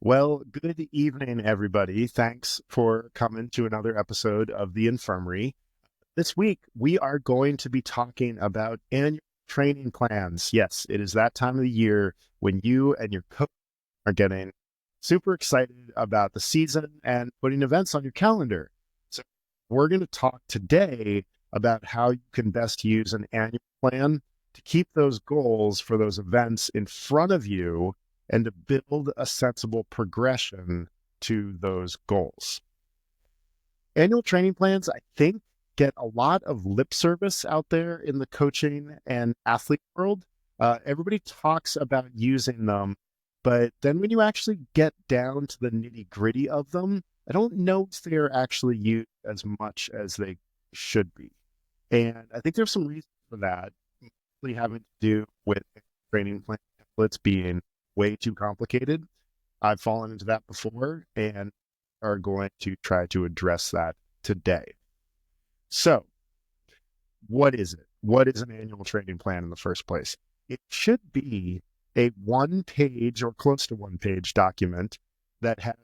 Well, good evening, everybody. Thanks for coming to another episode of the Infirmary. This week, we are going to be talking about annual training plans. Yes, it is that time of the year when you and your coach are getting super excited about the season and putting events on your calendar. So we're going to talk today about how you can best use an annual plan to keep those goals for those events in front of you and to build a sensible progression to those goals. Annual training plans, I think, get a lot of lip service out there in the coaching and athlete world. Everybody talks about using them, but then when you actually get down to the nitty gritty of them, I don't know if they're actually used as much as they should be. And I think there's some reasons for that, mostly having to do with training plan templates being way too complicated. I've fallen into that before and are going to try to address that today. So, what is it? What is an annual training plan in the first place? It should be a one-page or close to one-page document that has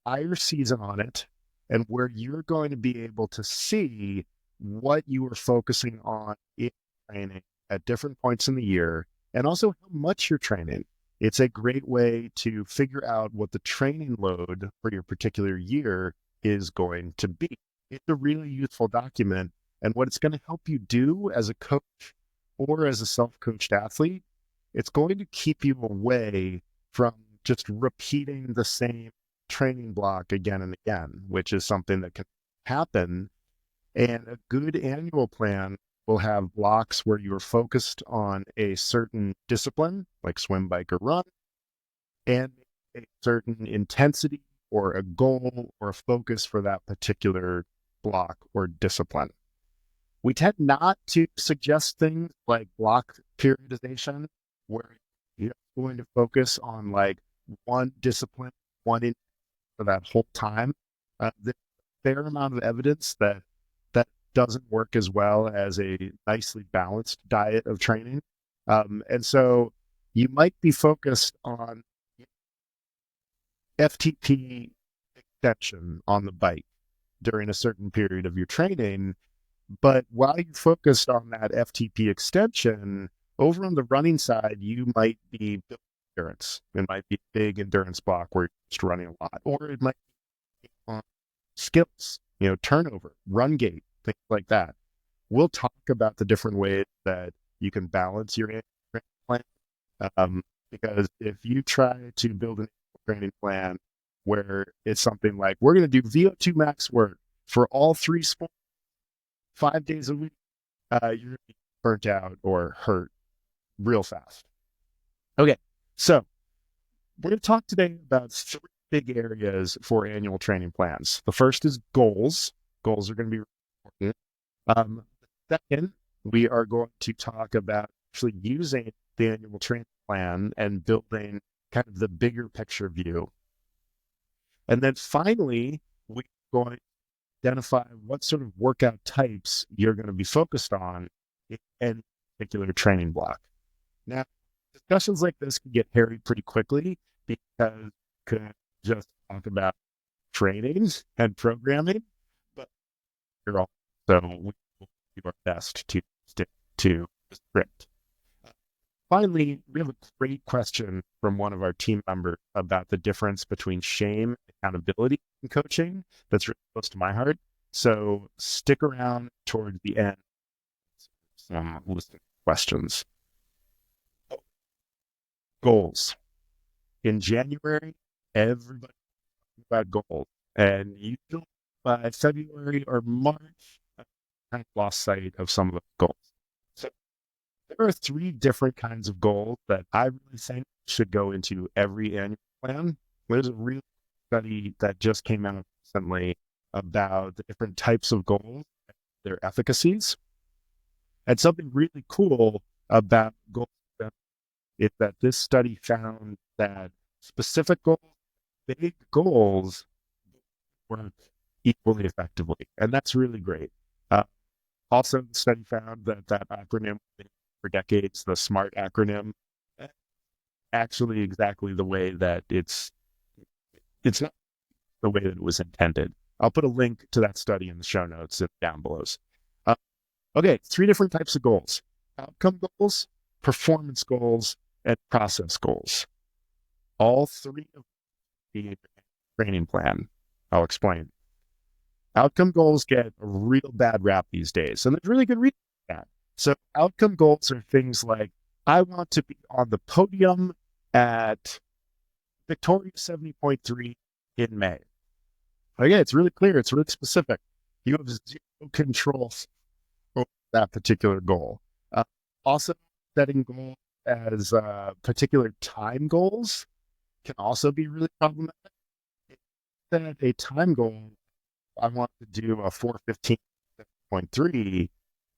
entire season on it and where you're going to be able to see what you are focusing on in training at different points in the year and also how much you're training. It's a great way to figure out what the training load for your particular year is going to be. It's a really useful document. And what it's going to help you do as a coach or as a self-coached athlete, it's going to keep you away from just repeating the same training block again and again, which is something that can happen. And a good annual plan will have blocks where you're focused on a certain discipline, like swim, bike, or run, and a certain intensity or a goal or a focus for that particular block or discipline. We tend not to suggest things like block periodization, where you're going to focus on like one discipline, for that whole time. There's a fair amount of evidence that doesn't work as well as a nicely balanced diet of training. And so you might be focused on FTP extension on the bike during a certain period of your training. But while you're focused on that FTP extension, over on the running side, you might be building endurance. It might be a big endurance block where you're just running a lot, or it might be on skills, turnover, run gait, things like that. We'll talk about the different ways that you can balance your training plan. Because if you try to build a training plan where it's something like, we're going to do VO2 max work for all three sports 5 days a week, you're going to be burnt out or hurt real fast. Okay, so we're going to talk today about three big areas for annual training plans. The first is goals. Goals are going to be important. Second, we are going to talk about actually using the annual training plan and building kind of the bigger picture view. And then finally, we're going to identify what sort of workout types you're going to be focused on in any particular training block. Now, discussions like this can get hairy pretty quickly because you could just talk about training and programming, but you're all, so we will do our best to stick to the script. Finally, we have a great question from one of our team members about the difference between shame and accountability in coaching. That's really close to my heart. So stick around towards the end. Some listening questions. Goals. In January, everybody talks about goals. And usually by February or March, I kind of lost sight of some of the goals. So there are three different kinds of goals that I really think should go into every annual plan. There's a real study that just came out recently about the different types of goals, their efficacies. And something really cool about goals is that this study found that specific goals, big goals, work equally effectively. And that's really great. Also, the study found that acronym for decades, the SMART acronym, actually exactly the way that it's it's not the way that it was intended. I'll put a link to that study in the show notes and down below. Okay, 3 different types of goals: outcome goals, performance goals, and process goals. All 3 of the training plan. I'll explain. Outcome goals get a real bad rap these days, and there's really good reason for that. So outcome goals are things like, I want to be on the podium at 𝗙𝗪𝗧𝗛 70.3 in May. Okay, it's really clear. It's really specific. You have 0 control over that particular goal. Also, setting goals as particular time goals can also be really problematic. Set a time goal, I want to do a 4:15.3,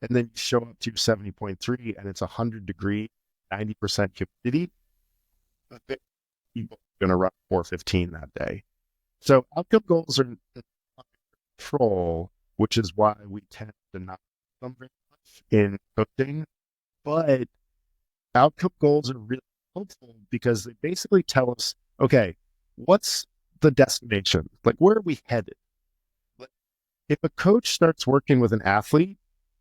and then you show up to 70.3 and it's 100 degrees, 90% humidity. People are going to run 4:15 that day. So outcome goals are under control, which is why we tend to not do them very much in coaching. But outcome goals are really helpful because they basically tell us, okay, what's the destination? Like, where are we headed? Like, if a coach starts working with an athlete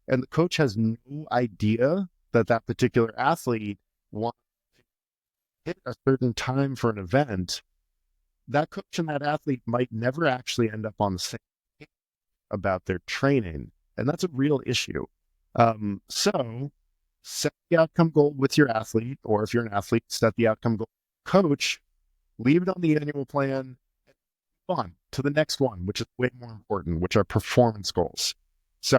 and the coach has no idea that that particular athlete wants to hit a certain time for an event, that coach and that athlete might never actually end up on the same page about their training. And that's a real issue. So set the outcome goal with your athlete, or if you're an athlete, set the outcome goal with your coach, leave it on the annual plan, and move on to the next one, which is way more important, which are performance goals. So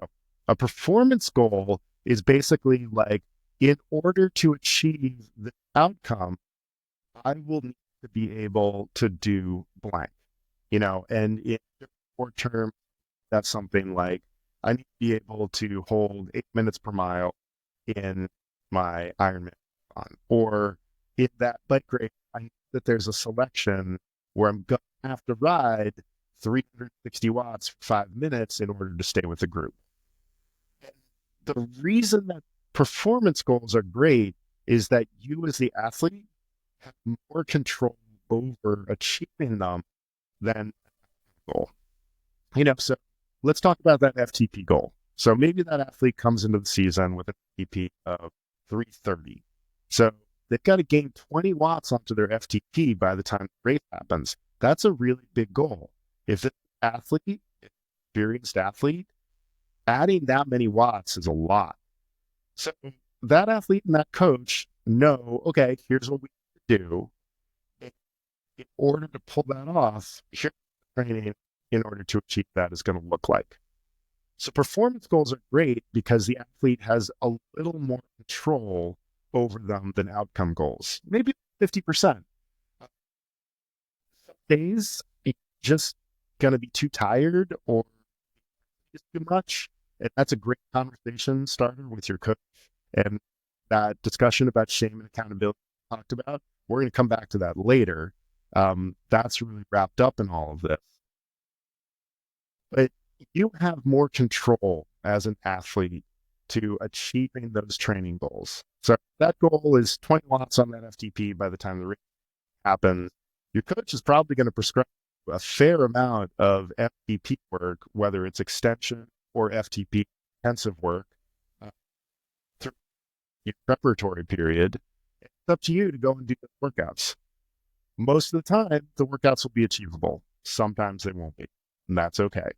a performance goal is basically like, in order to achieve the outcome, I will need to be able to do blank, and in short term, that's something like, I need to be able to hold 8 minutes per mile in my Ironman marathon, or in that bike race, I know that there's a selection where I'm going to have to ride 360 watts for 5 minutes in order to stay with the group. And the reason that performance goals are great is that you as the athlete have more control over achieving them than a goal. So let's talk about that FTP goal. So maybe that athlete comes into the season with an FTP of 330. So they've got to gain 20 watts onto their FTP by the time the race happens. That's a really big goal. If the athlete, experienced athlete, adding that many watts is a lot. So that athlete and that coach know, okay, here's what we need to do. In order to pull that off, here's the training in order to achieve that is going to look like. So performance goals are great because the athlete has a little more control over them than outcome goals, maybe 50%. Some days you're just going to be too tired or just too much. And that's a great conversation starter with your coach. And that discussion about shame and accountability we talked about, we're going to come back to that later. That's really wrapped up in all of this. But you have more control as an athlete to achieving those training goals. So that goal is 20 watts on that FTP by the time the race happens. Your coach is probably going to prescribe a fair amount of FTP work, whether it's extension or FTP intensive work, through your preparatory period. It's up to you to go and do the workouts. Most of the time, the workouts will be achievable. Sometimes they won't be, and that's okay.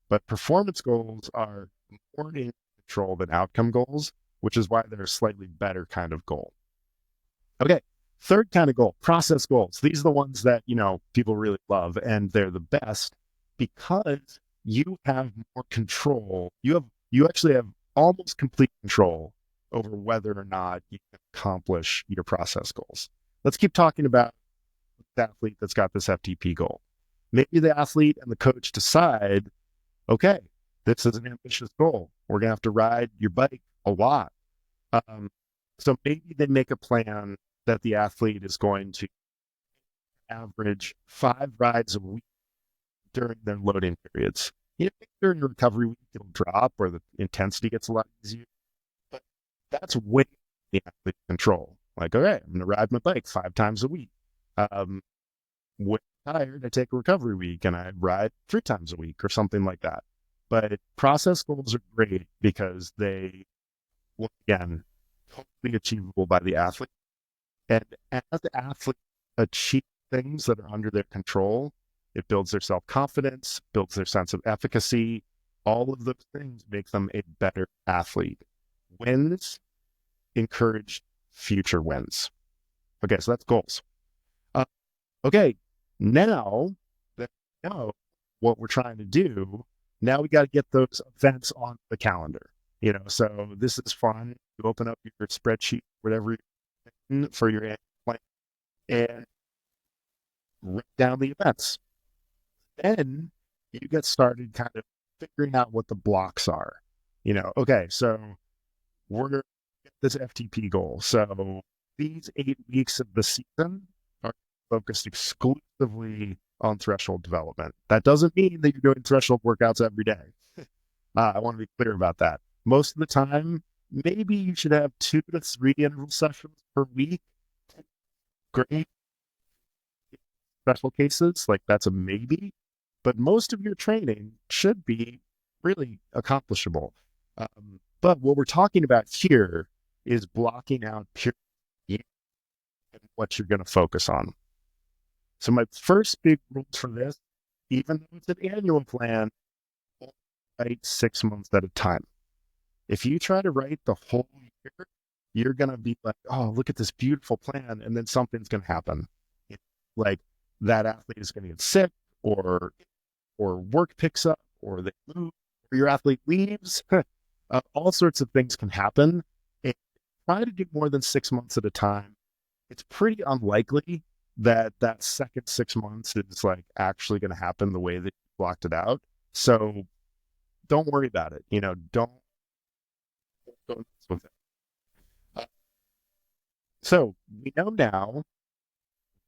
But performance goals are more in control than outcome goals, which is why they're a slightly better kind of goal. Okay, third kind of goal, process goals. These are the ones that, people really love, and they're the best because you have more control. You actually have almost complete control over whether or not you can accomplish your process goals. Let's keep talking about the athlete that's got this FTP goal. Maybe the athlete and the coach decide, okay, this is an ambitious goal. We're going to have to ride your bike a lot. So maybe they make a plan that the athlete is going to average 5 rides a week during their loading periods. During the recovery week, it'll drop or the intensity gets a lot easier. But that's way the athlete's control. Like, all right, I'm going to ride my bike 5 times a week. When tired, I take a recovery week and I ride 3 times a week or something like that. But process goals are great because they, once again, totally achievable by the athlete. And as the athlete achieve things that are under their control, it builds their self-confidence, builds their sense of efficacy. All of those things make them a better athlete. Wins encourage future wins. Okay, so that's goals. Okay, now that we know what we're trying to do, now we got to get those events on the calendar. So this is fun. You open up your spreadsheet, whatever for your annual plan, and write down the events. Then you get started kind of figuring out what the blocks are. Okay, so we're going to get this FTP goal. So these 8 weeks of the season are focused exclusively on threshold development. That doesn't mean that you're doing threshold workouts every day. I want to be clear about that. Most of the time, maybe you should have 2 to 3 interval sessions per week. Great. Special cases, like that's a maybe, but most of your training should be really accomplishable. But what we're talking about here is blocking out pure and what you're going to focus on. So my first big rule for this, even though it's an annual plan, write 6 months at a time. If you try to write the whole year, you're going to be like, oh, look at this beautiful plan. And then something's going to happen. Like that athlete is going to get sick or work picks up or they move or your athlete leaves. All sorts of things can happen. And try to do more than 6 months at a time. It's pretty unlikely that second 6 months is like actually going to happen the way that you blocked it out. So don't worry about it. Don't mess with it. So we know now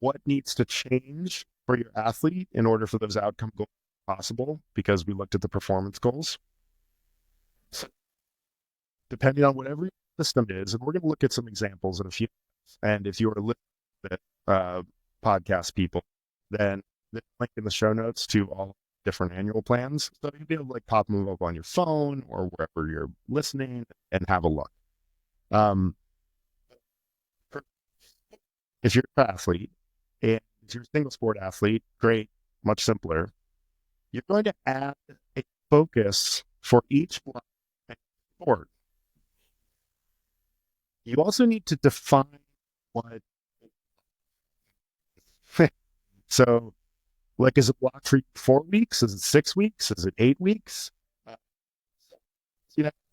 what needs to change for your athlete in order for those outcome goals to be possible, because we looked at the performance goals. So depending on whatever your system is, and we're going to look at some examples in a few minutes. And if you are listening to podcast people, then there's a link in the show notes to all different annual plans. So you'll be able to like pop them up on your phone or wherever you're listening and have a look. If you're an athlete and if you're a single sport athlete, great, much simpler. You're going to add a focus for each block and sport. You also need to define what. So, like, is a block for 4 weeks? Is it 6 weeks? Is it 8 weeks?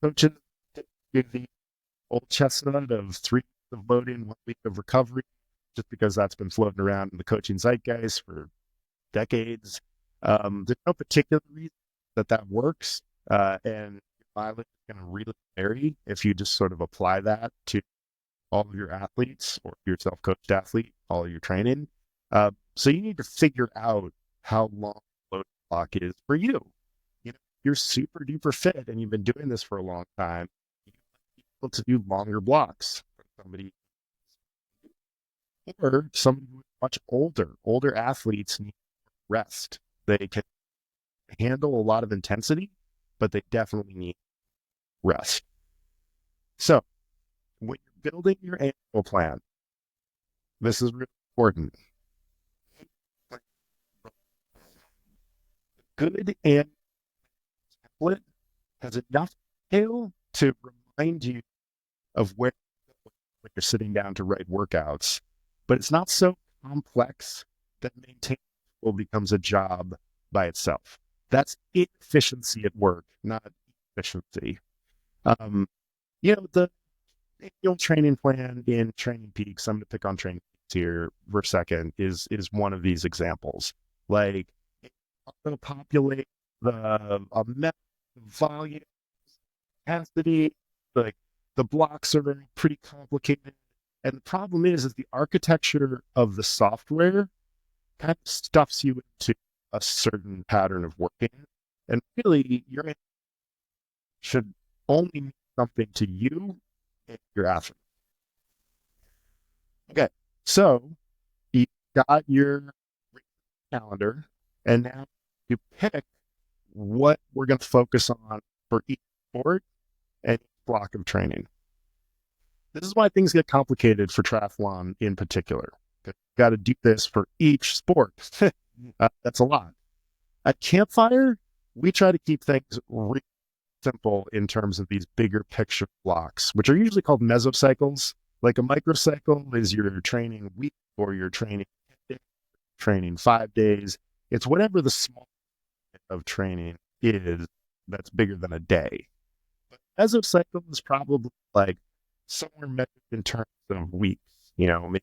Coaches give the old chestnut of 3 weeks of loading, 1 week of recovery, just because that's been floating around in the coaching zeitgeist for decades. There's no particular reason that works, and your mileage is going to really vary if you just sort of apply that to all of your athletes or your self-coached athlete, all of your training. So you need to figure out how long the load block is for you. You're super duper fit and you've been doing this for a long time. You might be able to do longer blocks for somebody, or somebody who's much older athletes need rest. They can handle a lot of intensity, but they definitely need rest. So when you're building your annual plan, this is really important. Good and template has enough detail to remind you of where you're sitting down to write workouts, but it's not so complex that maintaining will becomes a job by itself. That's efficiency at work, not efficiency. The annual training plan in Training Peaks, I'm going to pick on Training Peaks here for a second, is one of these examples. Like, I'm going to populate the amount, volume, capacity, like the blocks are pretty complicated. And the problem is the architecture of the software kind of stuffs you into a certain pattern of working. And really, your should only mean something to you and your athlete. Okay, so you got your calendar, and now you pick what we're going to focus on for each sport and each block of training. This is why things get complicated for triathlon in particular. You've got to do this for each sport. That's a lot. At Campfire, we try to keep things really simple in terms of these bigger picture blocks, which are usually called mesocycles. Like a microcycle is your training week or your training 5 days. It's whatever the small of training is that's bigger than a day. But mesocycle is probably like somewhere measured in terms of weeks, maybe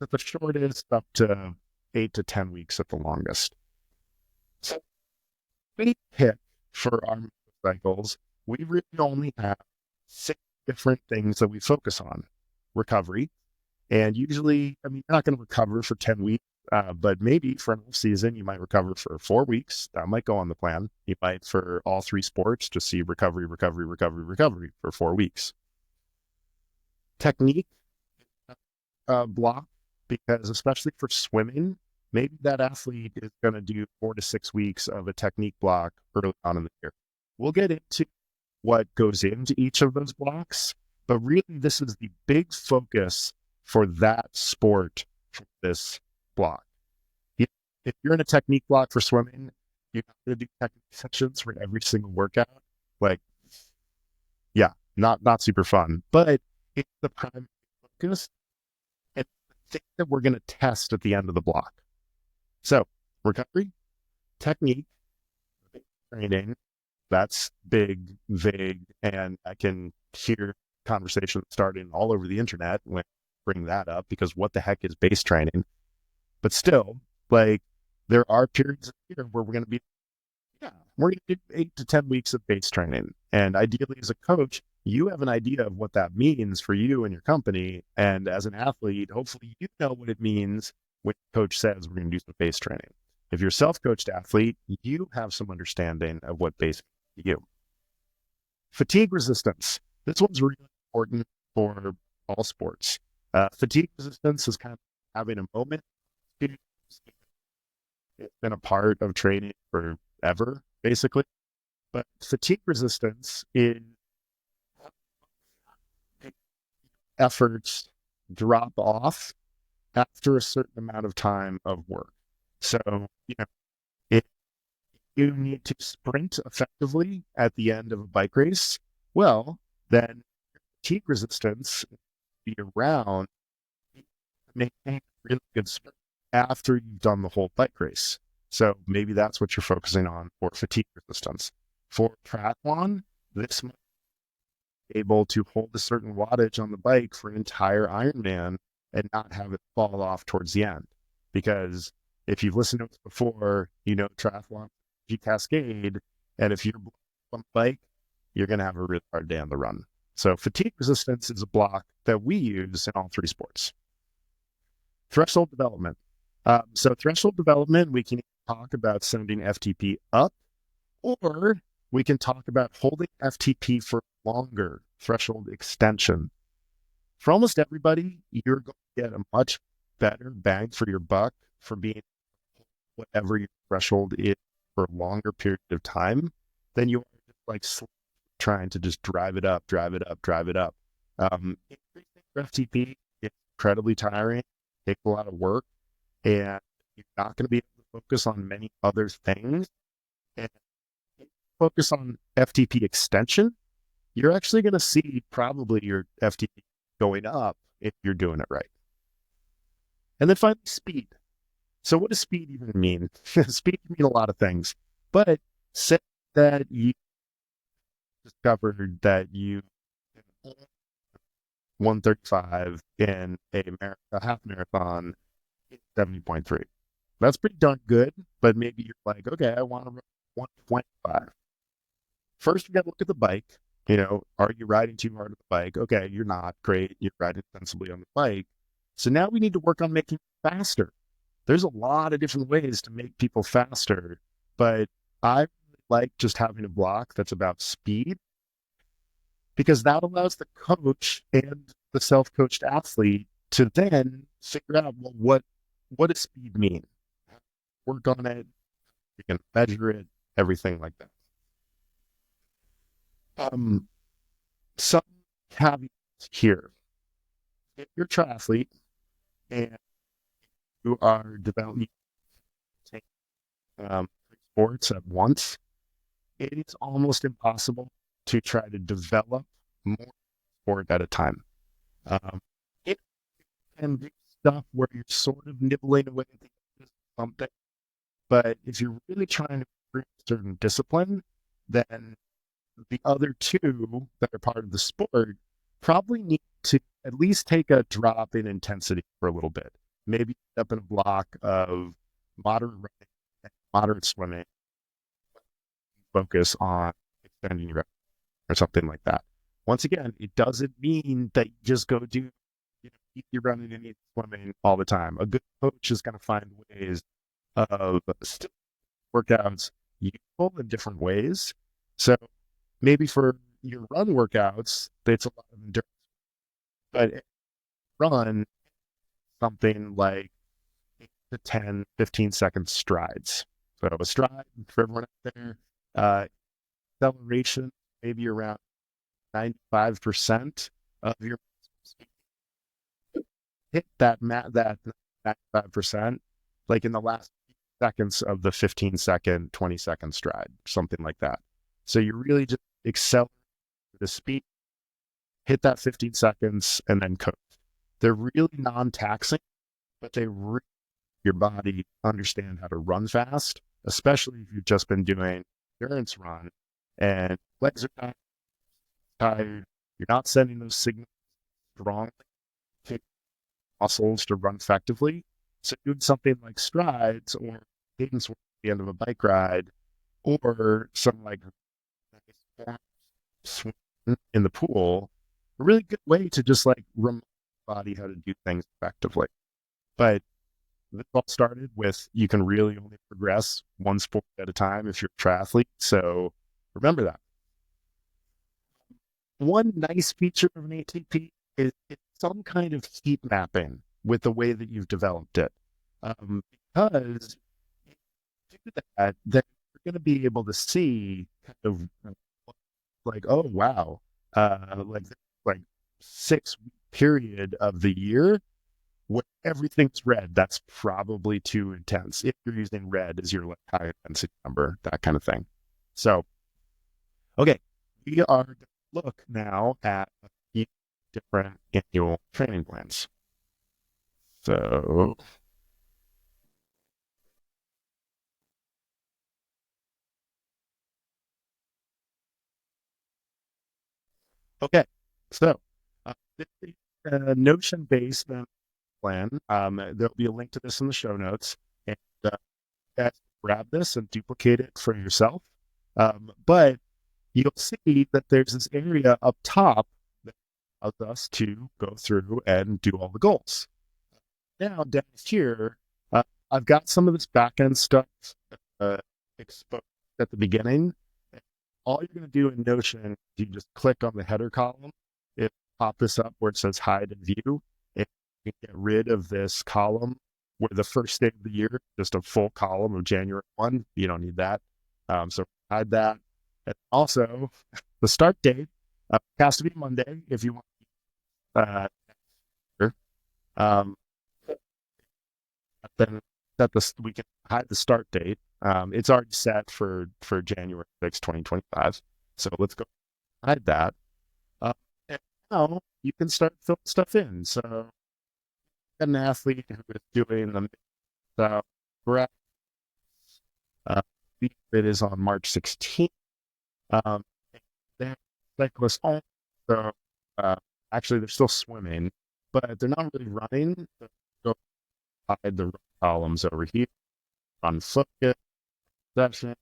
at the shortest up to 8 to 10 weeks at the longest. So we pick for our cycles, we really only have 6 different things that we focus on. Recovery. And usually, you're not going to recover for 10 weeks, but maybe for an off season, you might recover for 4 weeks. That might go on the plan. You might, for all 3 sports, just see recovery for 4 weeks. Technique block, because especially for swimming, maybe that athlete is going to do 4 to 6 weeks of a technique block early on in the year. We'll get into what goes into each of those blocks, but really this is the big focus for that sport for this block. If you're in a technique block for swimming, you're not going to do technique sessions for every single workout. Not super fun, but it's the primary focus. It's the thing that we're going to test at the end of the block. So recovery, technique, training, that's big, vague, and I can hear conversations starting all over the internet when I bring that up, because what the heck is base training? But still, there are periods of the year where we're going to do 8 to 10 weeks of base training. And ideally, as a coach, you have an idea of what that means for you and your company. And as an athlete, hopefully you know what it means when the coach says we're going to do some base training. If you're a self-coached athlete, you have some understanding of what base to you. Fatigue resistance. This one's really important for all sports. Fatigue resistance is kind of having a moment. It's been a part of training forever, basically. But fatigue resistance is efforts drop off after a certain amount of time of work. So, if you need to sprint effectively at the end of a bike race, well, then fatigue resistance be around to maintain a really good sprint after you've done the whole bike race. So maybe that's what you're focusing on for fatigue resistance. For triathlon, this might be able to hold a certain wattage on the bike for an entire Ironman and not have it fall off towards the end. Because if you've listened to us before, triathlon cascade, and if you're on the bike, you're going to have a really hard day on the run. So fatigue resistance is a block that we use in all 3 sports. Threshold development. So threshold development, we can talk about sending FTP up, or we can talk about holding FTP for longer, threshold extension. For almost everybody, you're going to get a much better bang for your buck for being whatever your threshold is for a longer period of time than you are just trying to just drive it up. Increasing your FTP is incredibly tiring, takes a lot of work, and you're not going to be able to focus on many other things. And if you focus on FTP extension, you're actually going to see probably your FTP going up if you're doing it right. And then finally, speed. So what does speed even mean? Speed can mean a lot of things, but say that you discovered that you 135 in a half marathon, 70.3. That's pretty darn good, but maybe you're like, okay, I want to run 125. First, you got to look at the bike. Are you riding too hard on the bike? Okay, you're not. Great. You're riding sensibly on the bike. So now we need to work on making it faster. There's a lot of different ways to make people faster, but I like just having a block that's about speed, because that allows the coach and the self-coached athlete to then figure out, well, what does speed mean? work on it, you can measure it, everything like that. Some caveats here. If you're a triathlete and you are developing sports at once, it is almost impossible to try to develop more sport at a time. It can be stuff where you're sort of nibbling away at the edges of something, but if you're really trying to improve a certain discipline, then the other two that are part of the sport probably need to at least take a drop in intensity for a little bit. Maybe up in a block of moderate running and moderate swimming, focus on extending your or something like that. Once again, it doesn't mean that you just go do keep running and swimming all the time. A good coach is going to find ways of workouts useful in different ways. So maybe for your run workouts, it's a lot of endurance, but run something like 8 to 10, 15-second strides. So a stride for everyone out there, acceleration, maybe around 95% of your hit that 95%, like in the last seconds of the 15-second, 20-second stride, something like that. So you really just accelerate the speed, hit that 15 seconds, and then coast. They're really non-taxing, but they really your body understand how to run fast, especially if you've just been doing endurance run and legs are tired. You're not sending those signals strongly to muscles to run effectively. So doing something like strides or cadence at the end of a bike ride, or some like swim in the pool, a really good way to just like remind the body how to do things effectively. But this all started with you can really only progress one sport at a time if you're a triathlete. So remember that. One nice feature of an ATP is it's some kind of heat mapping with the way that you've developed it. Because if you do that, then you're going to be able to see kind of like, oh, wow, like 6-week period of the year when everything's red, that's probably too intense. If you're using red as your like high intensity number, that kind of thing. So, okay, we are going to look now at a few different annual training plans. So, okay, so this is a Notion-based plan. There'll be a link to this in the show notes, and guys grab this and duplicate it for yourself. But you'll see that there's this area up top that allows us to go through and do all the goals. Now down here, I've got some of this back-end stuff exposed at the beginning. All you're going to do in Notion, you just click on the header column. It pop this up where it says hide and view. And you can get rid of this column where the first day of the year, just a full column of January 1. You don't need that. So hide that. And also, the start date has to be Monday if you want. Then we can hide the start date. It's already set for January 6, 2025. So let's go hide that. And now you can start filling stuff in. So an athlete who is doing the correct. It is on March 16th. They're cyclists only. So actually, they're still swimming, but they're not really running. So go hide the columns over here on focus session.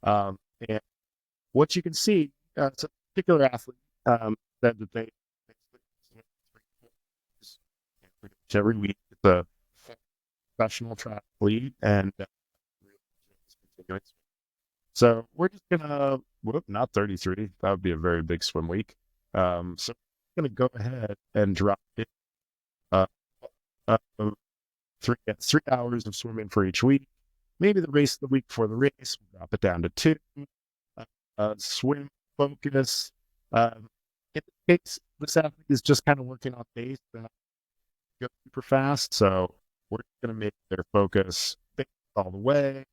And what you can see, it's a particular athlete said that they every week. It's a professional triathlete, and so we're just gonna not 33. That would be a very big swim week. So we're gonna go ahead and drop it. 3 hours of swimming for each week. maybe the race the week before the race, we'll drop it down to 2. Swim focus. In this case, this athlete is just kind of working on pace. They're not go super fast, so we're going to make their focus all the way.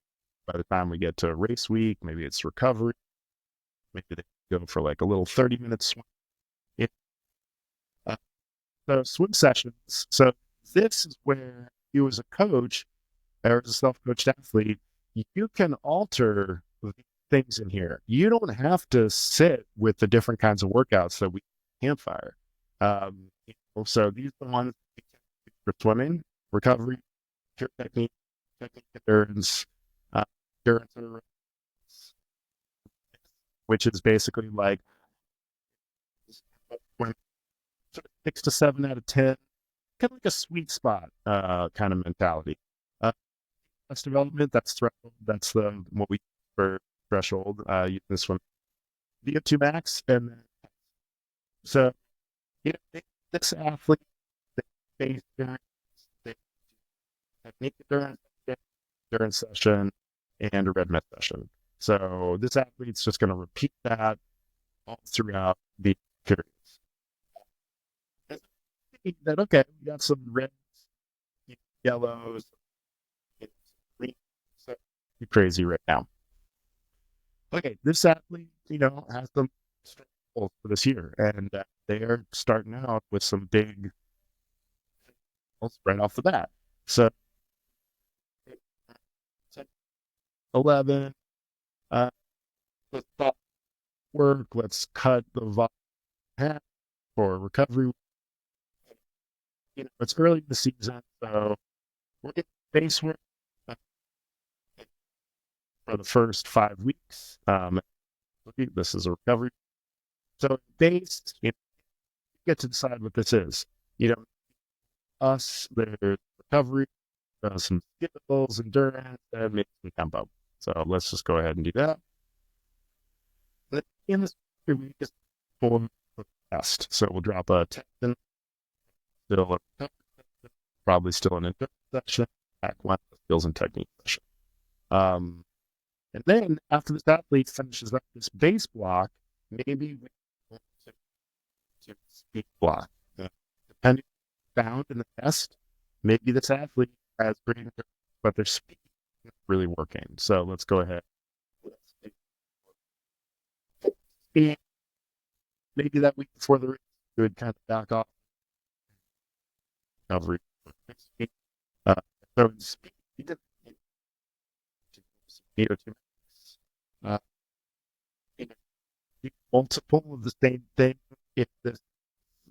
By the time we get to race week, maybe it's recovery. Maybe they go for like a little 30-minute swim. So swim sessions. So this is where you as a coach or as a self-coached athlete, you can alter the things in here. You don't have to sit with the different kinds of workouts that we Campfire. So these are the ones for swimming, recovery, pure technique endurance, endurance, which is basically like 6 to 7 out of 10, kind of like a sweet spot kind of mentality. That's development, that's threshold, that's what we for threshold. This one, VO2 max, and then, so this athlete, they technique endurance session and a red met session. So this athlete's just going to repeat that all throughout the periods. That okay, we got some reds, yellows, green, so crazy right now. Okay, this athlete, has some goals for this year, and they are starting out with some big goals right off the bat. So 11, let's stop work. Let's cut the volume half for recovery. It's early in the season, so we're getting base work for the first 5 weeks. This is a recovery. So base, you get to decide what this is. There's recovery, some skills, endurance, and maybe some tempo. So let's just go ahead and do that. In this week is for the test. So we'll drop a 10, probably still an endurance session, back one skills and technique session. And then after this athlete finishes up this base block, maybe we want to speed block. Depending on found in the test, maybe this athlete has great endurance, but their speed is really working. So let's go ahead. Maybe that week before the race, you would kind of back off. Recovery. So in speed, multiple of the same thing if this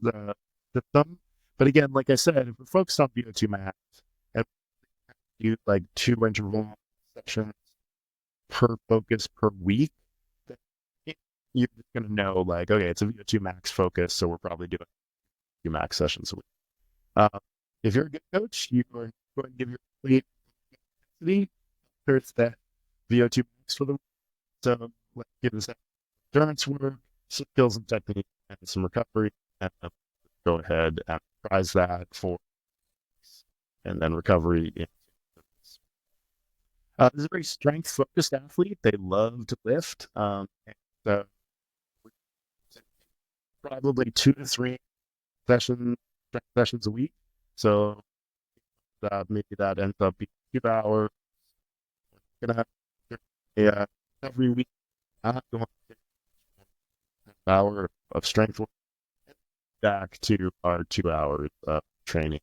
the system. But again, like I said, if we're focused on VO2 max, and do like 2 interval sessions per focus per week, then you're just going to know, like, okay, it's a VO2 max focus, so we're probably doing VO2 max sessions a week. If you're a good coach, you are going to give your athlete intensity. There's that VO2 max for the week. So let's give this endurance work, some skills and technique, and some recovery, and go ahead and prize that for, and then recovery. This is a very strength-focused athlete. They love to lift. And so probably 2 to 3 sessions a week. So maybe that ends up being 2 hours. We're gonna have every week not going to an hour of strength work back to our 2 hours of training,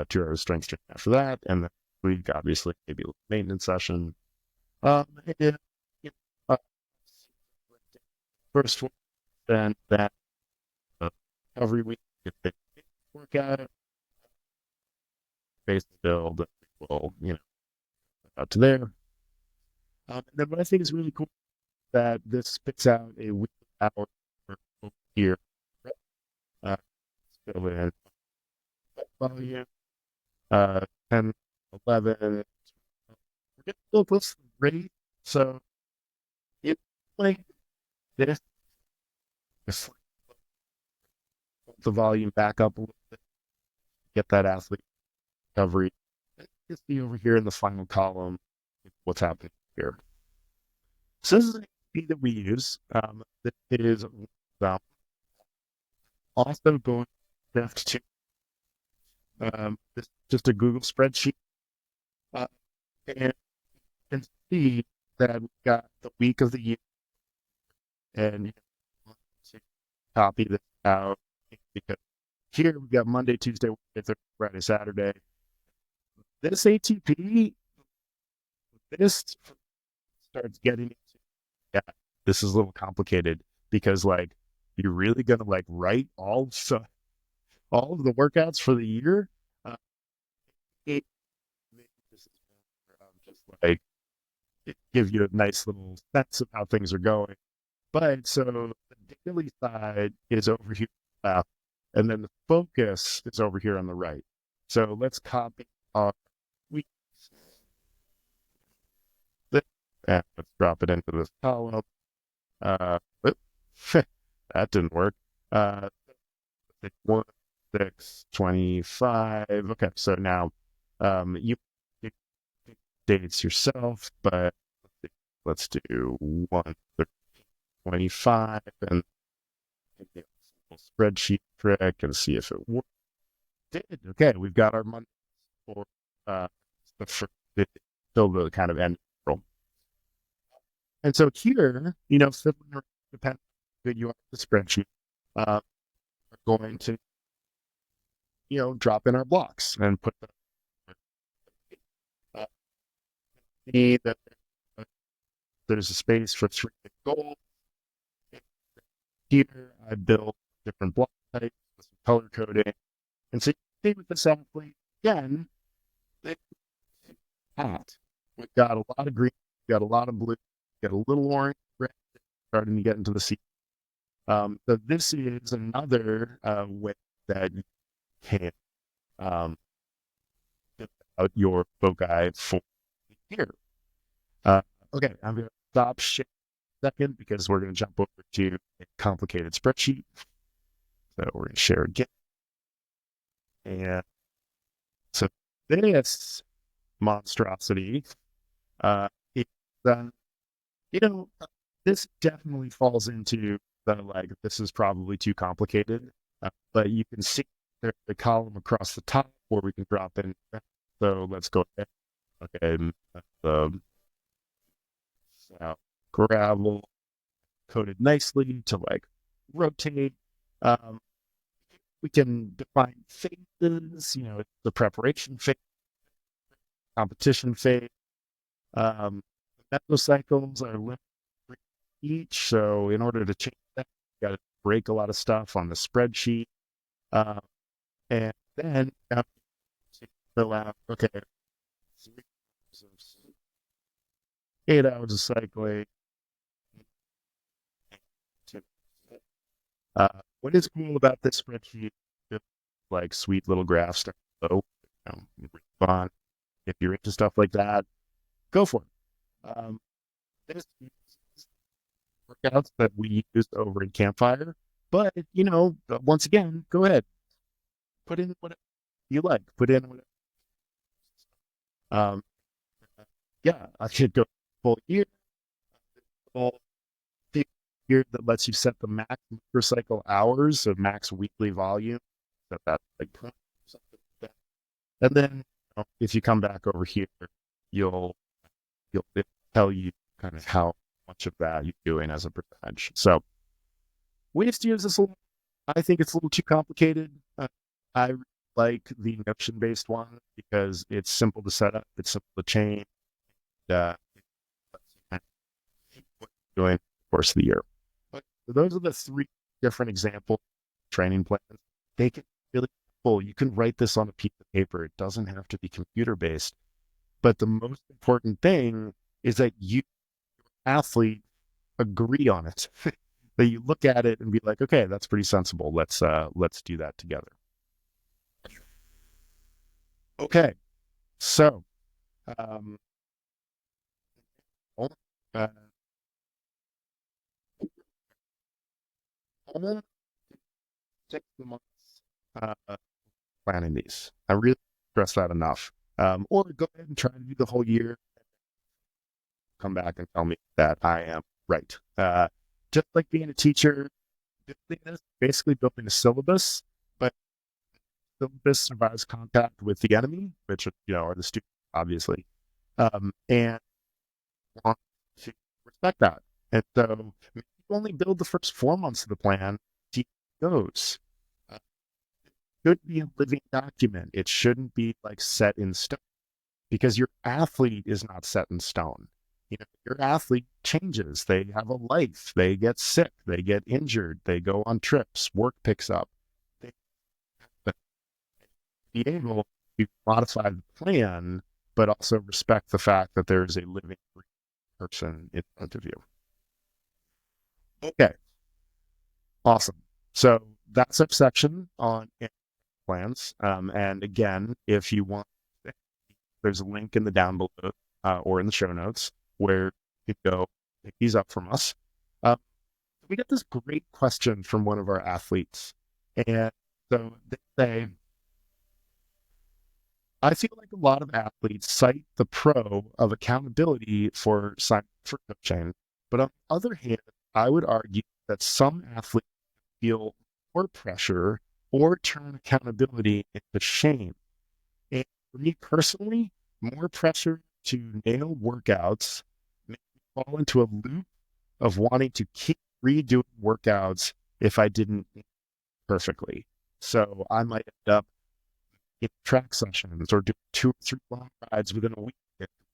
2 hours strength training after that, and then week obviously maybe a maintenance session. First one, then that every week if they work out, base build, will out to there. And then what I think is really cool that this spits out a weekly hour here. Fill in volume, 10, 11. We're getting a little close to the rate, so it's like this. The volume back up a little bit, get that athlete recovery. You see over here in the final column, what's happening here. So this is an ATP that we use. That is also going to this is just a Google spreadsheet, and you can see that we've got the week of the year, and you can copy this out because here we've got Monday, Tuesday, Wednesday, Thursday, Friday, Saturday. This ATP, this starts getting into, yeah, this is a little complicated because like you're really gonna like write all of the workouts for the year. It, this is just like it give you a nice little sense of how things are going. But so the daily side is over here on the left, and then the focus is over here on the right. So let's copy our weeks. And let's drop it into this column. That didn't work. 1, 6, 25. Okay, so now you pick dates yourself, but let's do 1, 25, and spreadsheet trick and see if it worked. Did okay? We've got our month for the first till the kind of end of April. And so here, fiddling around, depending on how good you are with the spreadsheet, we're going to, drop in our blocks and put them. See that there's a space for 3 goals. Here, I built different block types with some color coding. And so you see with this athlete, again, hot. We've got a lot of green, we've got a lot of blue, we've got a little orange, red, starting to get into the sea. So this is another way that you can build out your foci for here. Okay, I'm going to stop sharing a second because we're going to jump over to a complicated spreadsheet. So we're going to share again. And so this monstrosity is, this definitely falls into the like, this is probably too complicated, but you can see there's a column across the top where we can drop in. So let's go ahead. Okay, so gravel coded nicely to like rotate. We can define phases, the preparation phase, competition phase. Mesocycles are limited each, so in order to change that, you got to break a lot of stuff on the spreadsheet, and then fill out 8 hours of cycling. What is cool about this spreadsheet is like sweet little graphs down below. Fun. If you're into stuff like that, go for it. There's workouts that we used over in Campfire, but once again, go ahead, put in whatever you like. Put in whatever. Yeah, I should go full year. Here that lets you set the max microcycle hours of max weekly volume. Set that like something like that. And then if you come back over here, you'll tell you kind of how much of that you're doing as a percentage. So we used to use this a little. I think it's a little too complicated. I like the Notion-based one because it's simple to set up, it's simple to change. What you're doing the course of the year. So those are the 3 different example training plans. They can be really simple. You can write this on a piece of paper. It doesn't have to be computer based. But the most important thing is that you, athlete, agree on it. That you look at it and be like, okay, that's pretty sensible. Let's do that together. Okay, so uh, 6 months planning these. I really stress that enough. Or go ahead and try to do the whole year. come back and tell me that I am right. Just like being a teacher, basically building a syllabus, but syllabus survives contact with the enemy, which are the students, obviously, and want to respect that. And so maybe you only build the first 4 months of the plan, see how it goes. It should be a living document. It shouldn't be like set in stone, because your athlete is not set in stone. Your athlete changes. They have a life. They get sick. They get injured. They go on trips. Work picks up. They be able to modify the plan, but also respect the fact that there is a living person in front of you. Okay, awesome. So that's our section on plans. And again, if you want, there's a link in the down below or in the show notes where you can go pick these up from us. We got this great question from one of our athletes. And so they say, I feel like a lot of athletes cite the pro of accountability for coaching, but on the other hand, I would argue that some athletes feel more pressure or turn accountability into shame. And for me personally, more pressure to nail workouts makes me fall into a loop of wanting to keep redoing workouts if I didn't perfectly. So I might end up in track sessions or do 2 or 3 long rides within a week,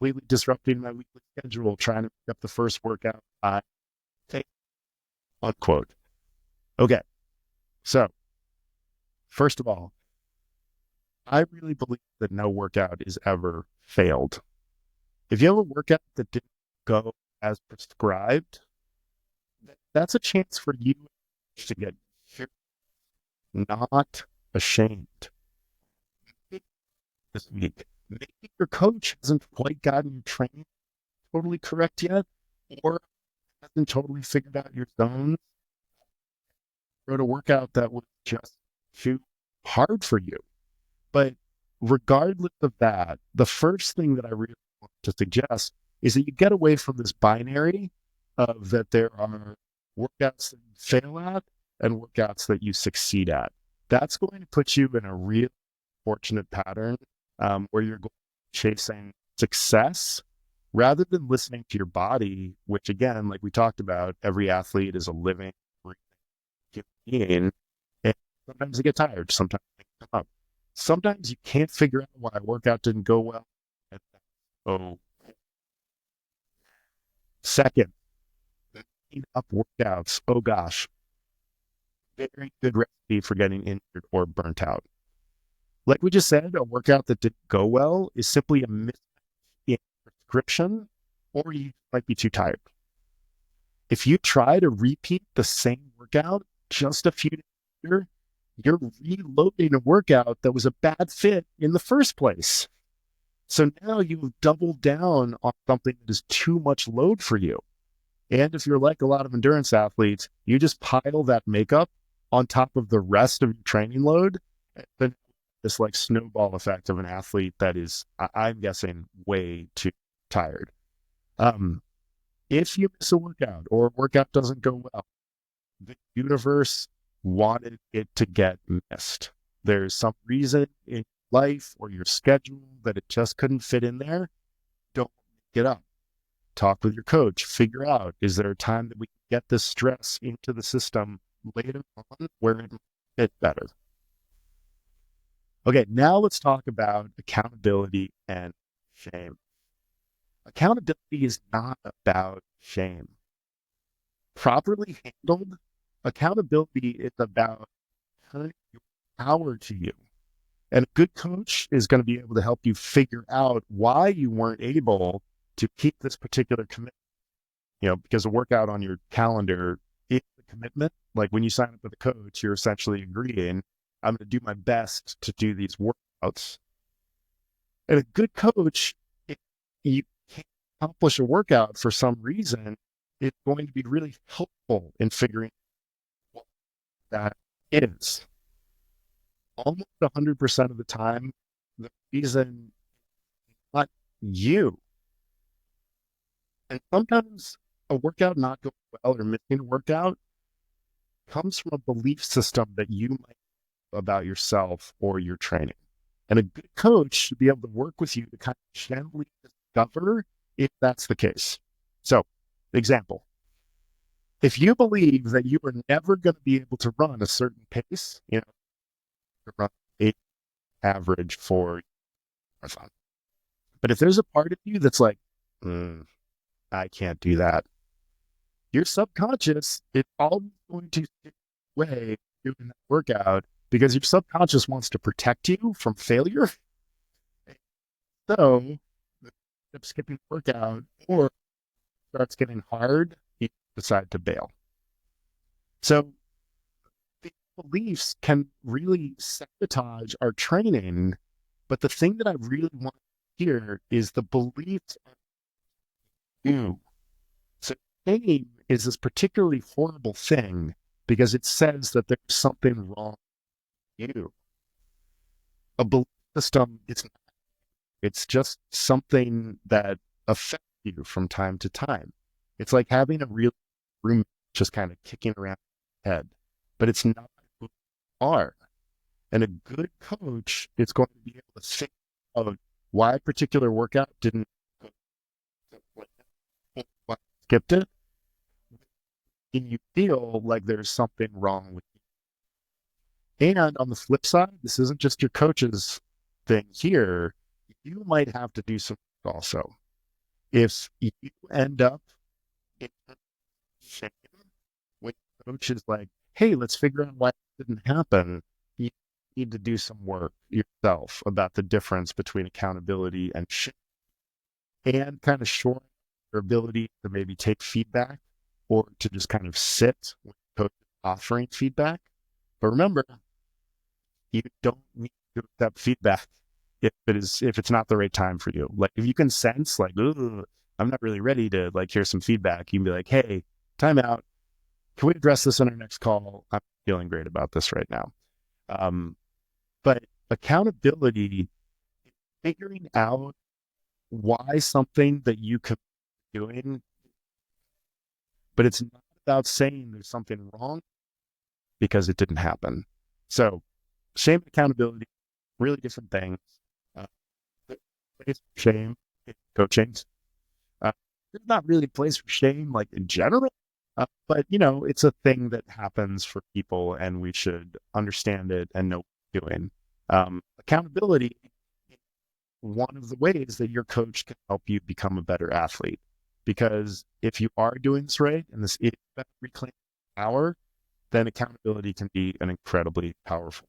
completely disrupting my weekly schedule, trying to pick up the first workout I take, unquote. Okay, so first of all, I really believe that no workout is ever failed. If you have a workout that didn't go as prescribed, that's a chance for you to get not ashamed. This week, maybe your coach hasn't quite gotten your training totally correct yet, or hasn't totally figured out your zones, wrote a workout that was just too hard for you. But regardless of that, the first thing that I really want to suggest is that you get away from this binary of that there are workouts that you fail at and workouts that you succeed at. That's going to put you in a real fortunate pattern where you're chasing success rather than listening to your body, which again, like we talked about, every athlete is a living, breathing being, and sometimes they get tired, sometimes they come up. Sometimes you can't figure out why a workout didn't go well. Second, up workouts. Oh gosh, very good recipe for getting injured or burnt out. Like we just said, a workout that didn't go well is simply a mismatch in prescription, or you might be too tired. If you try to repeat the same workout just a few days later, you're reloading a workout that was a bad fit in the first place. So now you've doubled down on something that is too much load for you. And if you're like a lot of endurance athletes, you just pile that makeup on top of the rest of your training load, then this like snowball effect of an athlete that is, I'm guessing, way too tired. If you miss a workout or a workout doesn't go well, the universe wanted it to get missed. There's some reason in life or your schedule that it just couldn't fit in there. Don't get up. Talk with your coach. Figure out, is there a time that we can get this stress into the system later on where it fit better? Okay, now let's talk about accountability and shame. Accountability is not about shame. Properly handled, accountability is about turning your power to you. And a good coach is going to be able to help you figure out why you weren't able to keep this particular commitment. Because a workout on your calendar is a commitment. Like when you sign up with a coach, you're essentially agreeing, I'm going to do my best to do these workouts. And a good coach, if you can't accomplish a workout for some reason, it's going to be really helpful in figuring out what that is. Almost 100% of the time, the reason not you, And sometimes a workout not going well or missing a workout comes from a belief system that you might have about yourself or your training. And a good coach should be able to work with you to kind of gently discover if that's the case. So, example, if you believe that you are never going to be able to run a certain pace, to run a average for marathon. But if there's a part of you that's like, I can't do that, your subconscious is always going to stay away doing that workout because your subconscious wants to protect you from failure. So, if skipping the workout or starts getting hard, you decide to bail. So, the beliefs can really sabotage our training. But the thing that I really want to hear is the beliefs of you. So shame is this particularly horrible thing because it says that there's something wrong with you. A belief system, it's just something that affects you from time to time. It's like having a real room just kind of kicking around your head, but it's not who you are. And a good coach is going to be able to figure out why a particular workout didn't skipped it, and you feel like there's something wrong with you. And on the flip side, this isn't just your coach's thing here. You might have to do some also. If you end up in shame when your coach is like, hey, let's figure out why it didn't happen, you need to do some work yourself about the difference between accountability and shame, and kind of showing your ability to maybe take feedback or to just kind of sit with the coach offering feedback. But remember, you don't need to accept feedback if it's not the right time for you. Like if you can sense like, I'm not really ready to like hear some feedback, you can be like, hey, time out. Can we address this in our next call? I'm feeling great about this right now. But accountability, figuring out why something that you could be doing, but it's not about saying there's something wrong because it didn't happen. So shame and accountability, really different things. Shame in coaching. There's not really a place for shame like in general, but it's a thing that happens for people and we should understand it and know what we're doing. Accountability, one of the ways that your coach can help you become a better athlete. Because if you are doing this right and this is reclaiming power, then accountability can be an incredibly powerful.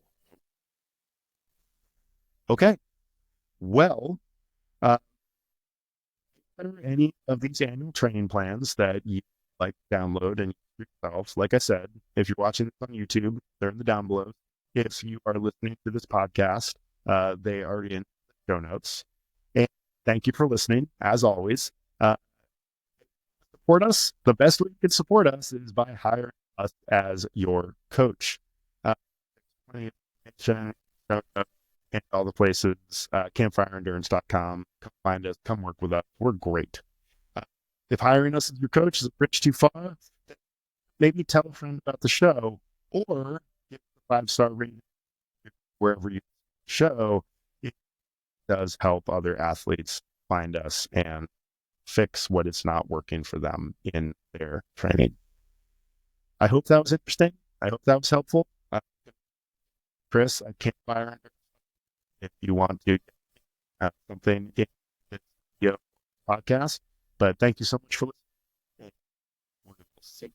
Okay. Well, are there any of these annual training plans that you like to download and use yourself? Like I said, if you're watching this on YouTube, they're in the down below. If you are listening to this podcast, they are in the show notes. And thank you for listening, as always. Support us. The best way you can support us is by hiring us as your coach. And all the places, campfireendurance.com. Come find us, come work with us. We're great. If hiring us as your coach is a bridge too far, maybe tell a friend about the show or give a 5-star rating wherever you show. It does help other athletes find us and fix what is not working for them in their training. I hope that was interesting. I hope that was helpful. Chris, I can't fire if you want to have something in this podcast. But thank you so much for listening.